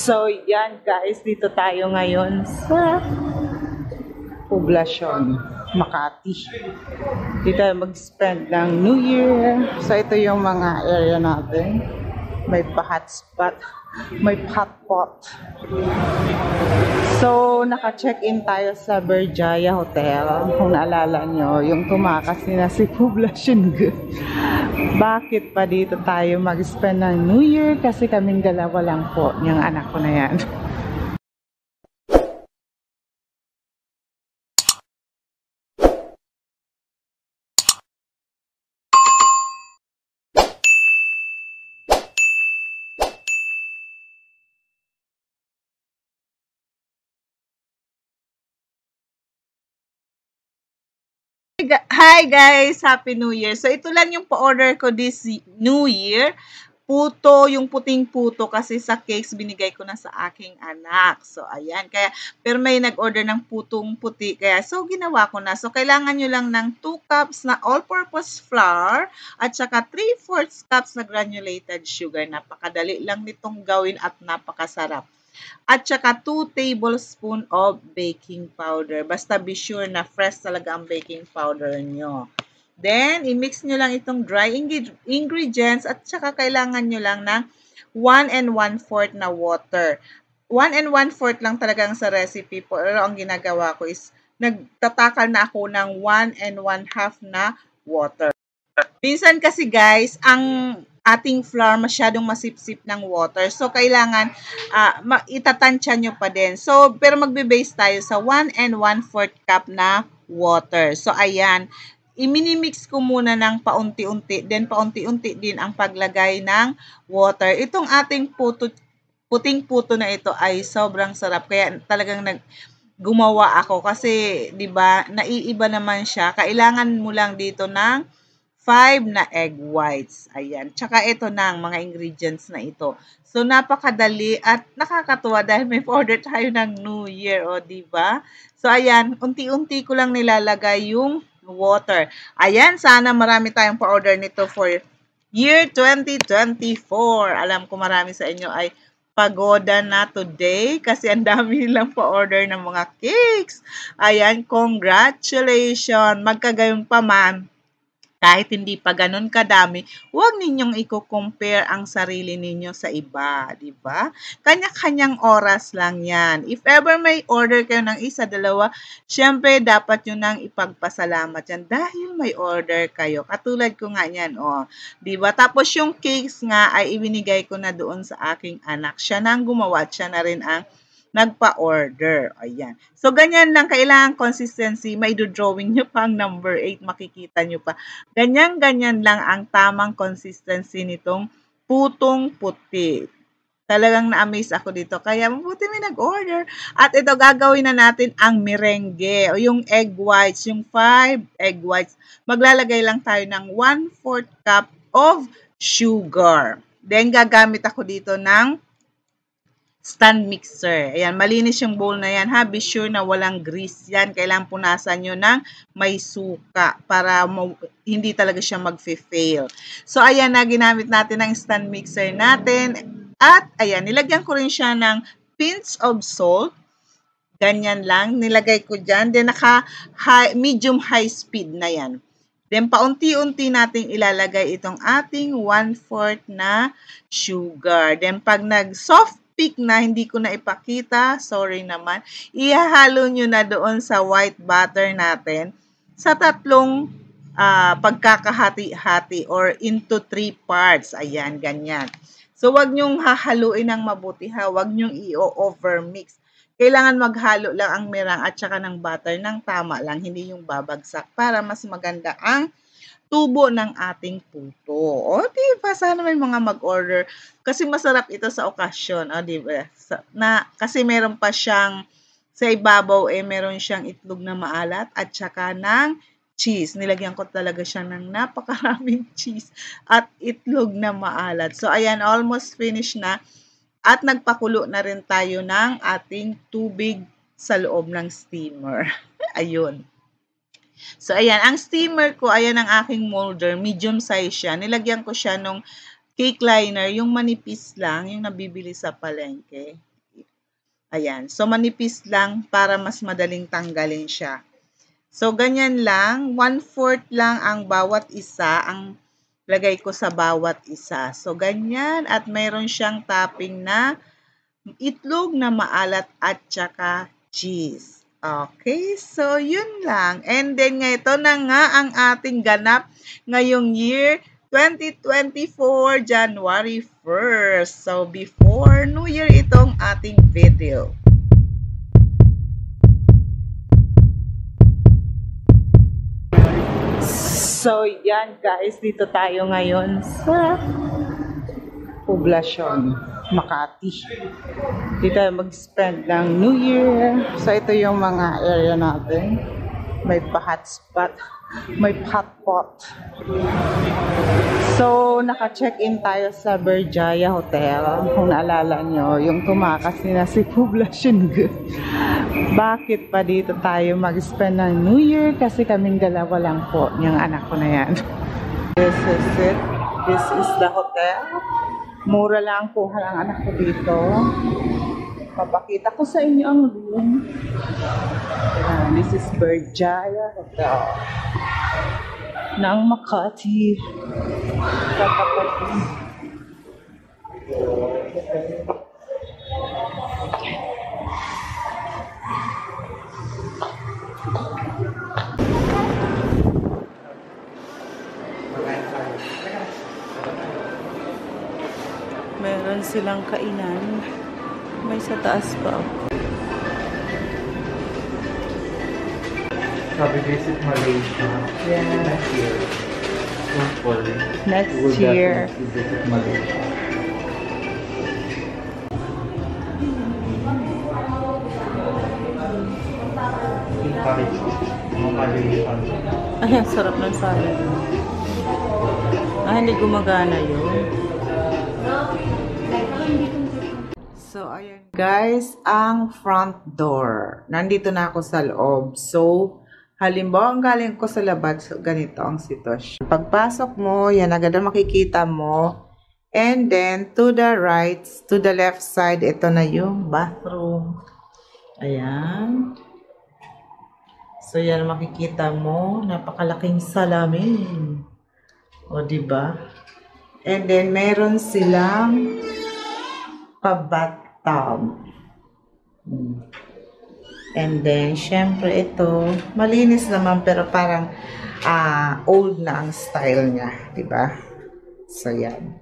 So, yan guys, dito tayo ngayon sa Poblacion, Makati. Dito tayo mag-spend ng New Year. So, ito yung mga area natin. May pa-hotspot, may hotpot. So, naka-check-in tayo sa Berjaya Hotel. Kung naalala nyo, yung tumakas nila si Poblacion. Bakit pa dito tayo mag-spend ng New Year? Kasi kaming dalawa lang po, yung anak ko na yan. Hi guys! Happy New Year! So ito lang yung pa-order ko this New Year. Puto, yung puting puto kasi sa cakes binigay ko na sa aking anak. So ayan, kaya pero may nag-order ng putong puti kaya so ginawa ko na. So kailangan nyo lang ng 2 cups na all-purpose flour at saka 3/4 cups na granulated sugar. Napakadali lang nitong gawin at napakasarap. At saka 2 tablespoon of baking powder. Basta be sure na fresh talaga ang baking powder nyo. Then, i-mix nyo lang itong dry ingredients at saka kailangan nyo lang ng 1 1/4 na water. 1 1/4 lang talagang sa recipe po. Pero ang ginagawa ko is nagtatakal na ako ng 1 1/2 na water. Minsan kasi guys, ang ating flour masyadong masipsip ng water. So, kailangan itatansya nyo pa din. So, pero magbe-base tayo sa 1 1/4 cup na water. So, ayan. I-minimix ko muna ng paunti-unti. Then, paunti-unti din ang paglagay ng water. Itong ating puting puto na ito ay sobrang sarap. Kaya talagang gumawa ako. Kasi, di ba, naiiba naman siya. Kailangan mo lang dito ng 5 na egg whites. Ayan. Tsaka ito na ang mga ingredients na ito. So, napakadali at nakakatuwa dahil may order tayo ng New Year, o diba? So, ayan. Unti-unti ko lang nilalagay yung water. Ayan. Sana marami tayong pa-order nito for year 2024. Alam ko marami sa inyo ay pagoda na today kasi ang dami nilang pa-order ng mga cakes. Ayan. Congratulations. Magkagayon pa man. Kahit hindi pa ganun kadami, huwag ninyong i-compare ang sarili ninyo sa iba, di ba? Kanya-kanyang oras lang yan. If ever may order kayo ng isa, dalawa, syempre dapat yun nang ipagpasalamat yan dahil may order kayo. Katulad ko nga yan, oh. Di ba? Tapos yung cakes nga ay ibinigay ko na doon sa aking anak. Siya nang gumawa at siya na rin ang nagpa-order. Ayan. So, ganyan lang. Kailangan consistency. May do-drawing nyo pa ang number 8. Makikita nyo pa. Ganyan-ganyan lang ang tamang consistency nitong putong puti. Talagang na-amaze ako dito. Kaya mabuti may nag-order. At ito, gagawin na natin ang merengue o yung egg whites. Yung 5 egg whites. Maglalagay lang tayo ng 1/4 cup of sugar. Then, gagamit ako dito ng stand mixer. Ayan, malinis yung bowl na yan ha. Be sure na walang grease yan. Kailangan punasan nyo ng may suka para hindi talaga siya mag-fail. So, ayan na, ginamit natin ang stand mixer natin. At, ayan, nilagyan ko rin siya ng pinch of salt. Ganyan lang. Nilagay ko dyan. Then, medium high speed na yan. Then, paunti-unti nating ilalagay itong ating 1/4 na sugar. Then, pag nag-soft peak na, hindi ko na ipakita, sorry naman, ihahalo nyo na doon sa white butter natin sa tatlong pagkakahati-hati or into 3 parts. Ayan, ganyan. So, wag nyong hahaluin ng mabuti ha. Wag nyong i-overmix. Kailangan maghalo lang ang merang at saka ng butter ng tama lang, hindi yung babagsak para mas maganda ang tubo ng ating puto. O, diba? Sana may mga mag-order. Kasi masarap ito sa okasyon. O, diba? Kasi meron pa siyang, sa ibabaw, meron siyang itlog na maalat at saka ng cheese. Nilagyan ko talaga siya ng napakaraming cheese at itlog na maalat. So, ayan, almost finished na. At nagpakulo na rin tayo ng ating tubig sa loob ng steamer. Ayun. So, ayan. Ang steamer ko, ayan ang aking molder. Medium size siya. Nilagyan ko siya nung cake liner. Yung manipis lang, yung nabibili sa palengke. Ayan. So, manipis lang para mas madaling tanggalin siya. So, ganyan lang. 1/4 lang ang bawat isa, ang lagay ko sa bawat isa. So, ganyan. At mayroon siyang topping na itlog na maalat at saka cheese. Okay, so yun lang. And then, ito na nga ang ating ganap ngayong year 2024, January 1st. So, before New Year itong ating video. So, yan guys, dito tayo ngayon sa Poblacion, Makati. Dito tayo mag-spend ng New Year. So, ito yung mga area natin. May pa-hotspot, may hotpot. So, naka-check-in tayo sa Berjaya Hotel. Kung naalala nyo, yung tumakas nila si Poblacion. Bakit pa dito tayo mag-spend ng New Year? Kasi kaming dalawa lang po, yung anak ko na yan. This is it. This is the hotel. Mura lang kuha ng anak ko dito. Papakita ko sa inyo ang room. This is Berjaya Hotel ng Makati. Meron silang kainan. May sa taas pa. Sabi visit Malaysia. Yeah. Next year. Hopefully. Next We'll year. definitely visit Malaysia. Encourage mga Malaysian. Ay, ang sarap ng salad. Hindi gumagana yun. So, ayan guys, ang front door. Nandito na ako sa loob. So, halimbawa, ang galing ko sa labas, ganito ang sitwasyon. Pagpasok mo, yan agad ang makikita mo. And then, to the right, to the left side, ito na yung bathroom. Ayan. So, yan makikita mo. Napakalaking salamin. O, diba? And then, meron silang pa-bathtub. And then, syempre ito, malinis naman pero parang old na ang style niya. Diba? So, yan.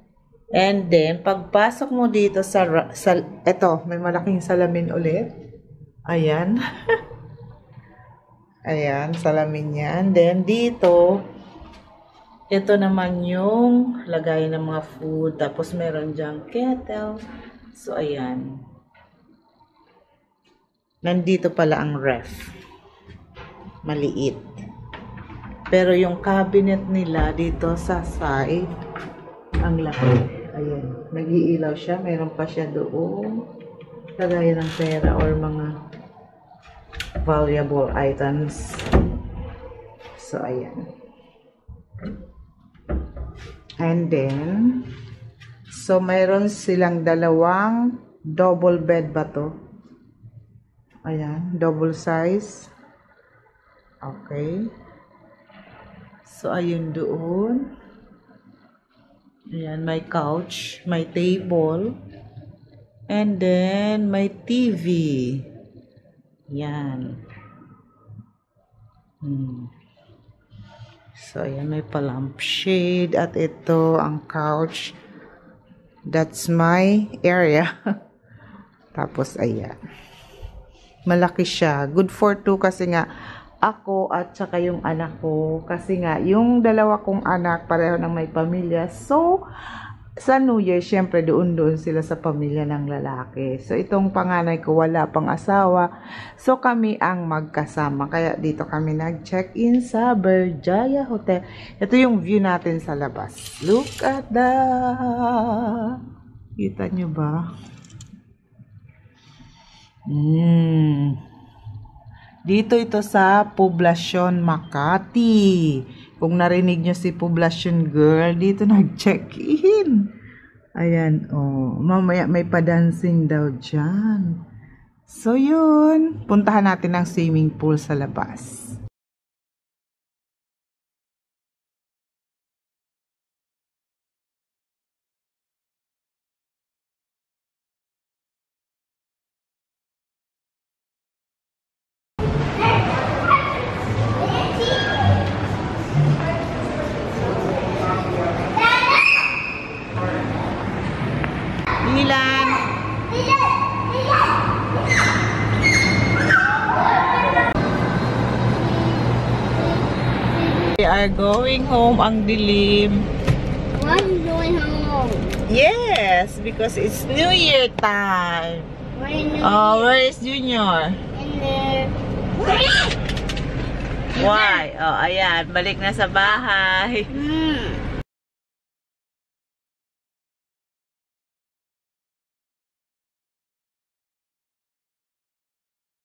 And then, pagpasok mo dito sa ito, may malaking salamin ulit. Ayan. Ayan, salamin yan. Then, dito, ito naman yung lagay ng mga food. Tapos, meron dyang kettle. So, ayan. Nandito pala ang ref. Maliit. Pero yung cabinet nila dito sa side, ang laki. Ayan. Nag-iilaw siya. Meron pa siya doon. Lagay ng pera or mga valuable items. So, ayan. And then, so, mayroon silang dalawang double bed ba to? Ayan, double size. Okay. So, ayun doon. Ayan, may couch, may table. And then, may TV. Yan. So, ayan, may pa-lampshade. At ito, ang couch. That's my area. Tapos, ayan. Malaki siya. Good for two kasi nga, ako at saka yung anak ko. Kasi nga, yung dalawa kong anak, pareho ng may pamilya. So, sa New Year, syempre, doon sila sa pamilya ng lalaki. So, itong panganay ko, wala pang asawa. So, kami ang magkasama. Kaya, dito kami nag-check-in sa Berjaya Hotel. Ito yung view natin sa labas. Look at that! Kita nyo ba? Dito ito sa Poblacion, Makati. Kung narinig nyo si Poblacion Girl, dito nag-check-in. Ayan, oh. Mamaya may pa-dancing daw dyan. So yun, puntahan natin ang swimming pool sa labas. Milan. We are going home. Ang dilim. Why are you going home? Yes, because it's New Year time. Oh, where is Junior? In there. Why? Oh, ayan. Balik na sa bahay.